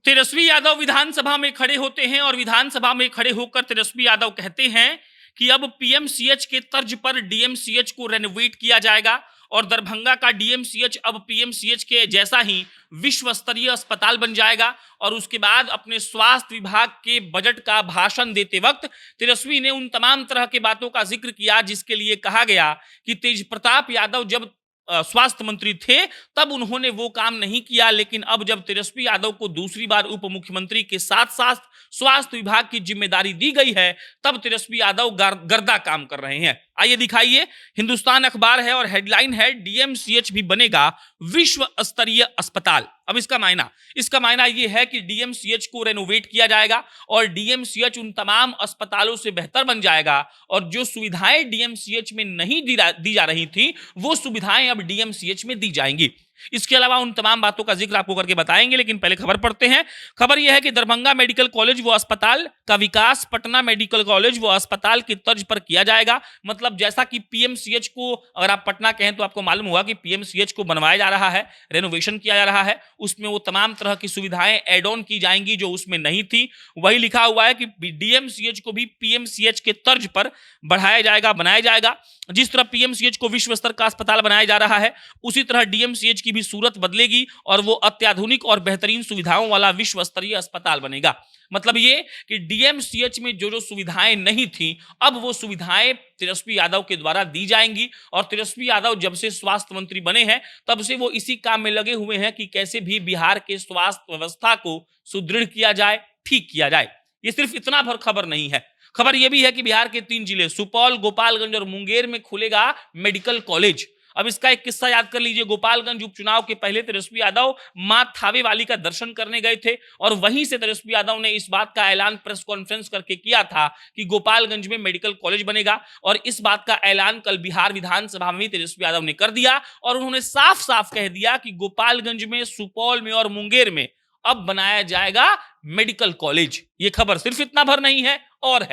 तेजस्वी यादव विधानसभा में खड़े होते हैं और विधानसभा में खड़े होकर तेजस्वी यादव कहते हैं कि अब पीएमसीएच के तर्ज पर डीएमसीएच को रेनोवेट किया जाएगा और दरभंगा का डीएमसीएच अब पीएमसीएच के जैसा ही विश्व स्तरीय अस्पताल बन जाएगा। और उसके बाद अपने स्वास्थ्य विभाग के बजट का भाषण देते वक्त तेजस्वी ने उन तमाम तरह के बातों का जिक्र किया जिसके लिए कहा गया कि तेज प्रताप यादव जब स्वास्थ्य मंत्री थे तब उन्होंने वो काम नहीं किया, लेकिन अब जब तेजस्वी यादव को दूसरी बार उप मुख्यमंत्री के साथ साथ स्वास्थ्य विभाग की जिम्मेदारी दी गई है तब तेजस्वी यादव गर्दा काम कर रहे हैं। आइए दिखाइए, हिंदुस्तान अखबार है और हेडलाइन है डीएमसीएच भी बनेगा विश्व स्तरीय अस्पताल। अब इसका मायना ये है कि डीएमसीएच को रेनोवेट किया जाएगा और डीएमसीएच उन तमाम अस्पतालों से बेहतर बन जाएगा और जो सुविधाएं डीएमसीएच में नहीं दी जा रही थी वो सुविधाएं अब डीएमसीएच में दी जाएंगी। इसके अलावा उन तमाम बातों का जिक्र आपको करके बताएंगे, लेकिन पहले खबर पढ़ते हैं। खबर यह है कि दरभंगा मेडिकल कॉलेज व अस्पताल का विकास पटना मेडिकल कॉलेज व अस्पताल की तर्ज पर किया जाएगा। मतलब जैसा कि पीएमसीएच को अगर आप पटना कहें तो आपको मालूम होगा कि पीएमसीएच को बनवाया जा रहा है, रेनोवेशन किया जा रहा है, उसमें वो तमाम तरह की सुविधाएं एड ऑन की जाएंगी जो उसमें नहीं थी। वही लिखा हुआ है कि डीएमसीएच को भी पीएमसीएच के तर्ज पर बढ़ाया जाएगा, बनाया जाएगा। जिस तरह पीएमसीएच को विश्व स्तर का अस्पताल बनाया जा रहा है उसी तरह डीएमसीएच की भी सूरत बदलेगी और वो अत्याधुनिक और बेहतरीन सुविधाओं वाला विश्व स्तरीय अस्पताल बनेगा। मतलब ये कि डीएमसीएच में जो सुविधाएं नहीं थी अब वो सुविधाएं तेजस्वी यादव के द्वारा दी जाएंगी। और तेजस्वी यादव जब से स्वास्थ्य मंत्री बने हैं तब से वो इसी काम में लगे हुए हैं कि कैसे भी बिहार के स्वास्थ्य व्यवस्था को सुदृढ़ किया जाए, ठीक किया जाए। ये सिर्फ इतना भर खबर नहीं है, खबर यह भी है कि बिहार के 3 जिले सुपौल, गोपालगंज और मुंगेर में खुलेगा मेडिकल कॉलेज। अब इसका एक किस्सा याद कर लीजिए। गोपालगंज उपचुनाव के पहले तेजस्वी यादव मां थावे वाली का दर्शन करने गए थे और वहीं से तेजस्वी यादव ने इस बात का ऐलान प्रेस कॉन्फ्रेंस करके किया था कि गोपालगंज में मेडिकल कॉलेज बनेगा। और इस बात का ऐलान कल बिहार विधानसभा में तेजस्वी यादव ने कर दिया और उन्होंने साफ साफ कह दिया कि गोपालगंज में, सुपौल में और मुंगेर में अब बनाया जाएगा मेडिकल कॉलेज। ये खबर सिर्फ इतना भर नहीं है और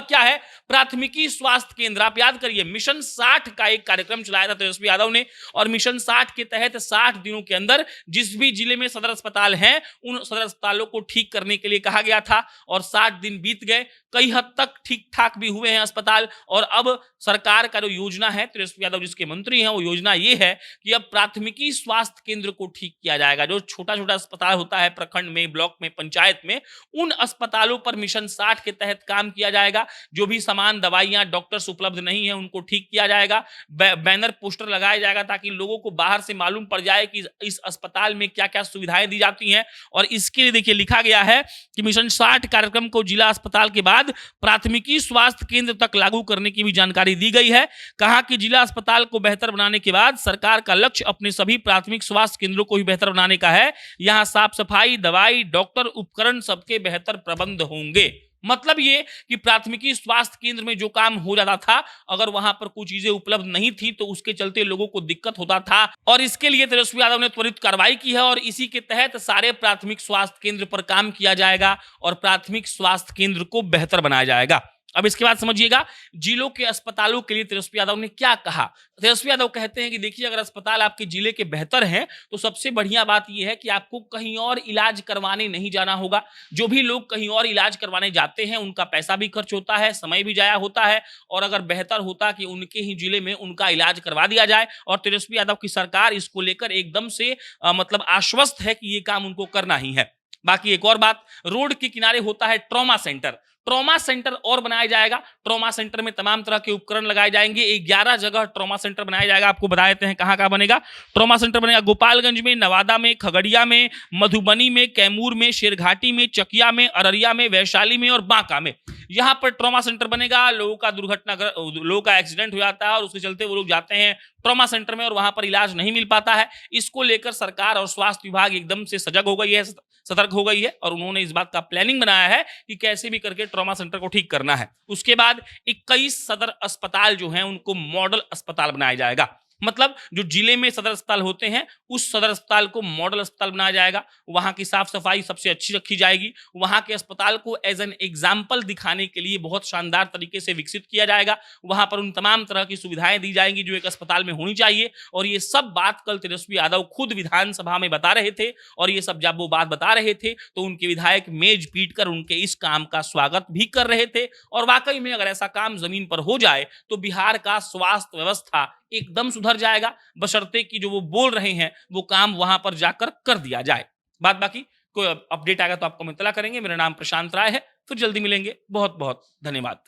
क्या है, प्राथमिकी स्वास्थ्य केंद्र। आप याद करिए मिशन 60 का एक कार्यक्रम चलाया था तेजस्वी यादव ने और मिशन 60 के तहत 60 दिनों के अंदर जिस भी जिले में सदर अस्पताल हैं उन सदर अस्पतालों को ठीक करने के लिए कहा गया था और 60 दिन बीत गए, कई हद तक ठीक ठाक भी हुए हैं अस्पताल। और अब सरकार का जो योजना है, तेजस्वी यादव जिसके मंत्री हैं, वो योजना ये है कि अब प्राथमिकी स्वास्थ्य केंद्र को ठीक किया जाएगा। जो छोटा छोटा अस्पताल होता है प्रखंड में, ब्लॉक में, पंचायत में, उन अस्पतालों पर मिशन 60 के तहत काम किया जाएगा। जो भी सामान, दवाइयां, डॉक्टर्स उपलब्ध नहीं है उनको ठीक किया जाएगा। बैनर पोस्टर लगाया जाएगा ताकि लोगों को बाहर से मालूम पड़ जाए कि इस अस्पताल में क्या क्या सुविधाएं दी जाती हैं। और इसके लिए देखिए लिखा गया है कि मिशन 60 कार्यक्रम को जिला अस्पताल के बाद प्राथमिकी स्वास्थ्य केंद्र तक लागू करने की भी जानकारी दी गई है। कहा कि जिला अस्पताल को बेहतर बनाने के बाद सरकार का लक्ष्य अपने सभी प्राथमिक स्वास्थ्य केंद्रों को भी बेहतर बनाने का है। यहां साफ सफाई, दवाई, डॉक्टर, उपकरण सबके बेहतर प्रबंध होंगे। मतलब ये कि प्राथमिकी स्वास्थ्य केंद्र में जो काम हो जाता था अगर वहां पर कुछ चीजें उपलब्ध नहीं थी तो उसके चलते लोगों को दिक्कत होता था और इसके लिए तेजस्वी यादव ने त्वरित कार्रवाई की है और इसी के तहत सारे प्राथमिक स्वास्थ्य केंद्र पर काम किया जाएगा और प्राथमिक स्वास्थ्य केंद्र को बेहतर बनाया जाएगा। अब इसके बाद समझिएगा जिलों के अस्पतालों के लिए तेजस्वी यादव ने क्या कहा। तेजस्वी यादव कहते हैं कि देखिए अगर अस्पताल आपके जिले के बेहतर हैं तो सबसे बढ़िया बात यह है कि आपको कहीं और इलाज करवाने नहीं जाना होगा। जो भी लोग कहीं और इलाज करवाने जाते हैं उनका पैसा भी खर्च होता है, समय भी जाया होता है और अगर बेहतर होता कि उनके ही जिले में उनका इलाज करवा दिया जाए। और तेजस्वी यादव की सरकार इसको लेकर एकदम से मतलब आश्वस्त है कि ये काम उनको करना ही है। बाकी एक और बात, रोड के किनारे होता है ट्रॉमा सेंटर और बनाया जाएगा। ट्रॉमा सेंटर में तमाम तरह के उपकरण लगाए जाएंगे। 11 जगह ट्रॉमा सेंटर बनाया जाएगा। आपको बता देते हैं कहां कहां बनेगा। ट्रॉमा सेंटर बनेगा गोपालगंज में, नवादा में, खगड़िया में, मधुबनी में, कैमूर में, शेरघाटी में, चकिया में, अररिया में, वैशाली में और बांका में। यहां पर ट्रॉमा सेंटर बनेगा। लोगों का एक्सीडेंट हो जाता है और उसके चलते वो लोग जाते हैं ट्रॉमा सेंटर में और वहां पर इलाज नहीं मिल पाता है। इसको लेकर सरकार और स्वास्थ्य विभाग एकदम से सजग हो गई है, सतर्क हो गई है और उन्होंने इस बात का प्लानिंग बनाया है कि कैसे भी करके ट्रॉमा सेंटर को ठीक करना है। उसके बाद 21 सदर अस्पताल जो हैं उनको मॉडल अस्पताल बनाया जाएगा। मतलब जो जिले में सदर अस्पताल होते हैं, उस सदर अस्पताल को मॉडल अस्पताल बनाया जाएगा। वहाँ की साफ-सफाई सबसे अच्छी रखी जाएगी। वहाँ के अस्पताल को एज़ एन एग्ज़ाम्पल दिखाने के लिए बहुत शानदार तरीके से विकसित किया जाएगा। वहाँ पर उन तमाम तरह की सुविधाएँ दी जाएँगी जो एक अस्पताल में होनी चाहिए, और ये सब बात कल तेजस्वी यादव खुद विधानसभा में बता रहे थे। और ये सब जब वो बात बता रहे थे, तो उनके विधायक मेज़ पीटकर उनके इस काम का स्वागत भी कर रहे थे। और वाक़ई में अगर ऐसा काम ज़मीन पर हो जाए, तो बिहार का स्वास्थ्य व्यवस्था एकदम सुधर जाएगा, बशर्ते कि जो वो बोल रहे हैं, वो काम वहाँ पर जाकर कर दिया जाए। बात बाकी कोई अपडेट आएगा तो आपको हम इत्तला करेंगे। मेरा नाम प्रशांत राय है, फिर जल्दी मिलेंगे। बहुत-बहुत धन्यवाद।